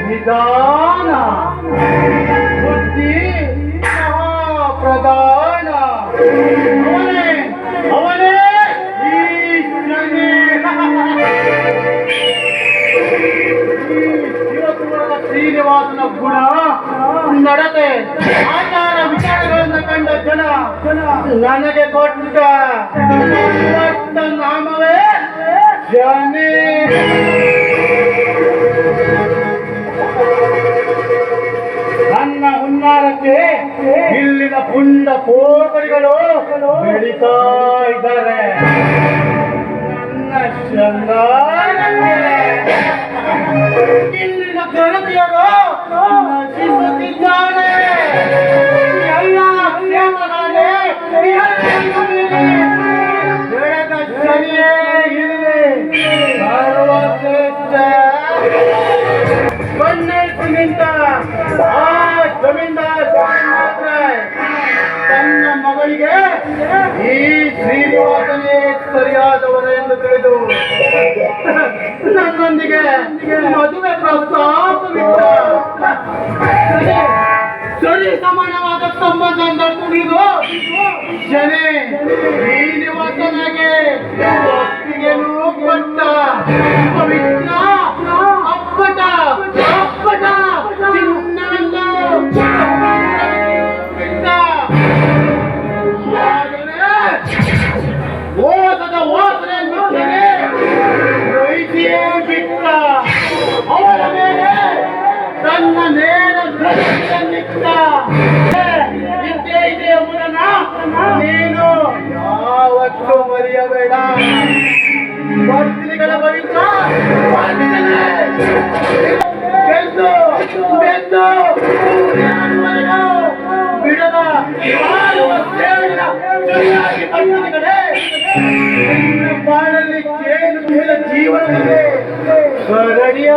ನಿಧಾನ ಬುದ್ಧಿ ಮಹಾಪ್ರಧಾನ ಅವನೇ ಅವನೇ ಈಶ್ವರನೇ. ಶಿವಕುಮಾರ ಶ್ರೀನಿವಾಸನ ಗುಣ ನಡತೆ ಆಚಾರ ವಿಚಾರಗಳನ್ನು ಕಂಡ ಜನ ನನಗೆ ಕೊಟ್ಟ ನಾಮವೇ ಜನೇ. ನನ್ನ ಹುನ್ನಾರಕ್ಕೆ ಇಲ್ಲಿನ ಪುಂಡ ಪೋಖರಿಗಳು ಬೆಳೀತಾ ಇದ್ದಾರೆ. ನನ್ನ ಶೃಂಗಾರಕ್ಕೆ ಇಲ್ಲಿನ ಗೆಳತಿಯರು ನಶಿಸುತ್ತಿದ್ದಾರೆ. ಎಲ್ಲ ಕ್ಷೇತ್ರಗಳೇ ಬೆಳೆದ ಶನಿಯೇ ಇಲ್ಲಿ ಸರ್ವಶ್ರೇಷ್ಠ. ನಿಂತ ಆ ಜಮೀನ್ದಾರ್ ಮಾತ್ರ ತನ್ನ ಮಗಳಿಗೆ ಈ ಶ್ರೀನಿವಾಸನೇ ಸರಿಯಾದವರ ಎಂದು ತಿಳಿದು ನನ್ನೊಂದಿಗೆ ಮದುವೆ ಪ್ರಸ್ತಾಪವಿದ್ದ. ಸರಿ ಸಮಾನವಾದ ಸಂಬಂಧ ನಡೆದುವುದು ಶನಿ ಶ್ರೀನಿವಾಸನಿಗೆ ಒಪ್ಪಿಗೆನೂ ಕೊಟ್ಟ. ಪವಿತ್ರ ಅಪ್ಪಟ ಅಪ್ಪಟ ಚಿನ್ನವೆಲ್ಲ ಓದದ ಓಸನೆ ವೈದ್ಯೇ ಬಿಟ್ಟ. ಅವರ ಮೇಲೆ ತನ್ನ ನೇರ ದೃಷ್ಟಿಯನ್ನಿಟ್ಟ. ಇದ್ದೇ ಇದೆ ಎಂಬುದನ್ನ ನೀನು ಯಾವತ್ತೂ ಮರೆಯಬೇಡ. ಪತ್ನಿಗಳ ಪವಿತ್ರ ಬೆಂದು ಬೆಂದು ಬಿಡದ ಪತ್ನಿಗಳೇ ಬಾಳಲ್ಲಿ ಜೇನು ಜೀವನದಲ್ಲಿ ಸರಣಿಯ